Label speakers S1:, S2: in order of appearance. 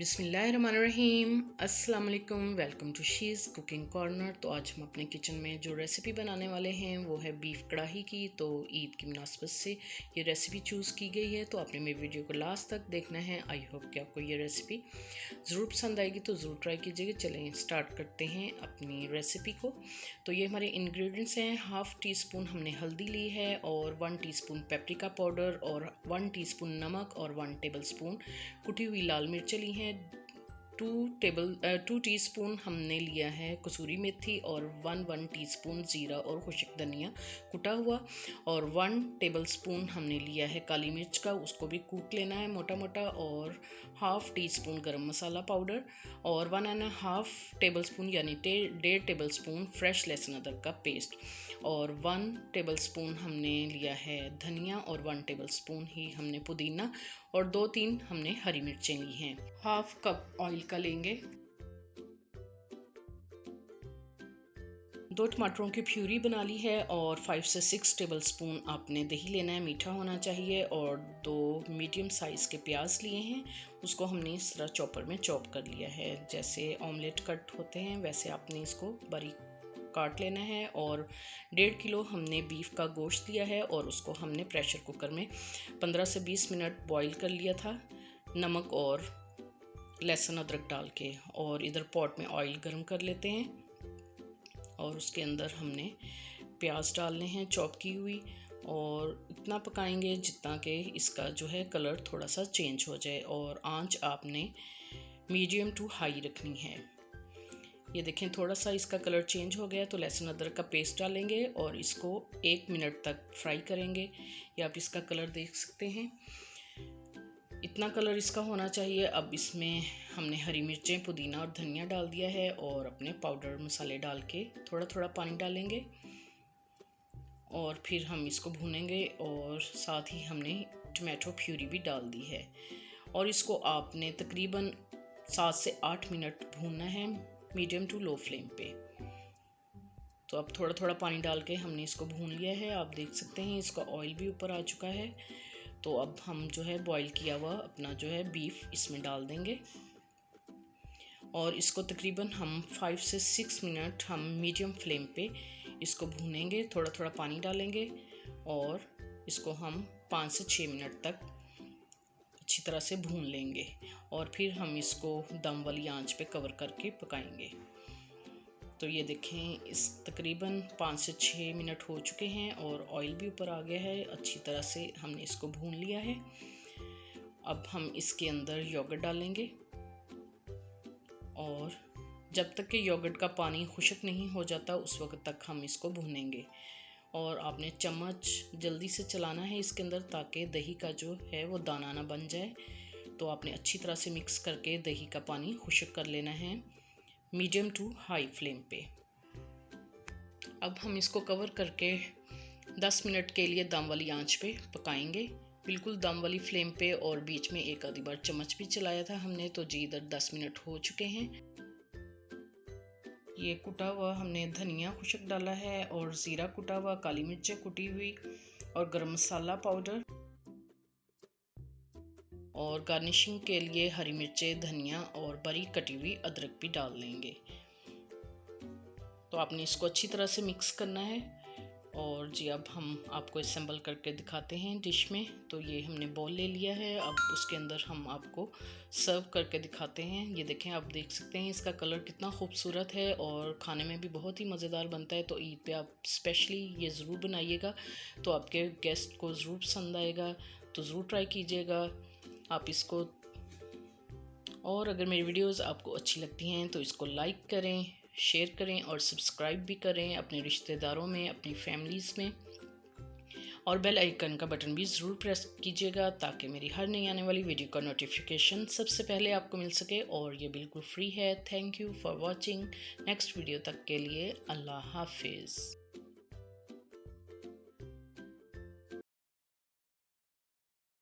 S1: बिस्मिल्लाहिर्रहमानिर्रहीम। अस्सलाम वालेकुम। Welcome to she's cooking corner. तो आज हम अपने किचन में जो रेसिपी बनाने वाले हैं वो है बीफ कढ़ाई की। तो ईद की मुनासबत से ये रेसिपी चूज़ की गई है, तो आपने मेरी वीडियो को लास्ट तक देखना है। आई होप कि आपको ये रेसिपी ज़रूर पसंद आएगी, तो ज़रूर ट्राई कीजिएगा। चलें स्टार्ट करते हैं अपनी रेसिपी को। तो ये हमारे इंग्रेडिएंट्स हैं। हाफ़ टी स्पून हमने हल्दी ली है और 1 टीस्पून पेपरिका पाउडर और 1 टीस्पून नमक और 1 टेबल स्पून कुटी हुई लाल मिर्च ली हैं। 2 टीस्पून हमने लिया है कसूरी मेथी और 1 टीस्पून ज़ीरा और खुश्क धनिया कुटा हुआ, और 1 टेबल स्पून हमने लिया है काली मिर्च का, उसको भी कूट लेना है मोटा मोटा, और हाफ़ टी स्पून गरम मसाला पाउडर और 1.5 टेबल स्पून यानी 1.5 टेबल स्पून फ्रेश लहसुन अदरक का पेस्ट, और 1 टेबल स्पून हमने लिया है धनिया, और 1 टेबल स्पून ही हमने पुदीना, और 2-3 हमने हरी मिर्चें ली हैं। हाफ़ कप ऑयल का लेंगे। 2 टमाटरों की प्यूरी बना ली है, और 5 से 6 टेबल स्पून आपने दही लेना है, मीठा होना चाहिए, और 2 मीडियम साइज़ के प्याज लिए हैं, उसको हमने इस तरह चॉपर में चॉप कर लिया है। जैसे ऑमलेट कट होते हैं वैसे आपने इसको बारीक काट लेना है। और 1.5 किलो हमने बीफ का गोश्त लिया है, और उसको हमने प्रेशर कुकर में 15 से 20 मिनट बॉईल कर लिया था, नमक और लहसुन अदरक डाल के। और इधर पॉट में ऑयल गर्म कर लेते हैं, और उसके अंदर हमने प्याज डालने हैं चॉप की हुई, और इतना पकाएंगे जितना कि इसका जो है कलर थोड़ा सा चेंज हो जाए, और आंच आपने मीडियम टू हाई रखनी है। ये देखें थोड़ा सा इसका कलर चेंज हो गया, तो लहसुन अदरक का पेस्ट डालेंगे और इसको 1 मिनट तक फ्राई करेंगे। या आप इसका कलर देख सकते हैं, इतना कलर इसका होना चाहिए। अब इसमें हमने हरी मिर्चें, पुदीना और धनिया डाल दिया है, और अपने पाउडर मसाले डाल के थोड़ा थोड़ा पानी डालेंगे, और फिर हम इसको भूनेंगे। और साथ ही हमने टमाटो प्यूरी भी डाल दी है, और इसको आपने तकरीबन 7 से 8 मिनट भूनना है मीडियम टू लो फ्लेम पे। तो अब थोड़ा थोड़ा पानी डाल के हमने इसको भून लिया है। आप देख सकते हैं इसका ऑयल भी ऊपर आ चुका है। तो अब हम जो है बॉईल किया हुआ अपना जो है बीफ इसमें डाल देंगे, और इसको तकरीबन हम 5 से 6 मिनट हम मीडियम फ्लेम पे इसको भूनेंगे। थोड़ा थोड़ा पानी डालेंगे, और इसको हम 5 से 6 मिनट तक अच्छी तरह से भून लेंगे, और फिर हम इसको दम वाली आंच पे कवर करके पकाएंगे। तो ये देखें इस तकरीबन 5 से 6 मिनट हो चुके हैं, और ऑयल भी ऊपर आ गया है। अच्छी तरह से हमने इसको भून लिया है। अब हम इसके अंदर योगर्ट डालेंगे, और जब तक कि योगर्ट का पानी खुश्क नहीं हो जाता उस वक्त तक हम इसको भूनेंगे। और आपने चम्मच जल्दी से चलाना है इसके अंदर, ताकि दही का जो है वो दाना ना बन जाए। तो आपने अच्छी तरह से मिक्स करके दही का पानी खुश्क कर लेना है मीडियम टू हाई फ्लेम पे। अब हम इसको कवर करके 10 मिनट के लिए दम वाली आंच पे पकाएंगे, बिल्कुल दम वाली फ्लेम पे। और बीच में एक आधी बार चम्मच भी चलाया था हमने। तो जी इधर 10 मिनट हो चुके हैं। ये कुटा हुआ हमने धनिया खुश्क डाला है, और ज़ीरा कुटा हुआ, काली मिर्चें कुटी हुई, और गरम मसाला पाउडर, और गार्निशिंग के लिए हरी मिर्चें, धनिया और बारीक कटी हुई अदरक भी डाल लेंगे। तो आपने इसको अच्छी तरह से मिक्स करना है। और जी अब हम आपको असेंबल करके दिखाते हैं डिश में। तो ये हमने बॉल ले लिया है, अब उसके अंदर हम आपको सर्व करके दिखाते हैं। ये देखें, आप देख सकते हैं इसका कलर कितना खूबसूरत है, और खाने में भी बहुत ही मज़ेदार बनता है। तो ईद पे आप स्पेशली ये ज़रूर बनाइएगा, तो आपके गेस्ट को ज़रूर पसंद आएगा। तो ज़रूर ट्राई कीजिएगा आप इसको। और अगर मेरी वीडियोज़ आपको अच्छी लगती हैं तो इसको लाइक करें, शेयर करें, और सब्सक्राइब भी करें अपने रिश्तेदारों में, अपनी फैमिलीज़ में। और बेल आइकन का बटन भी ज़रूर प्रेस कीजिएगा, ताकि मेरी हर नई आने वाली वीडियो का नोटिफिकेशन सबसे पहले आपको मिल सके। और ये बिल्कुल फ्री है। Thank you for watching. Next video तक के लिए अल्लाह हाफिज़।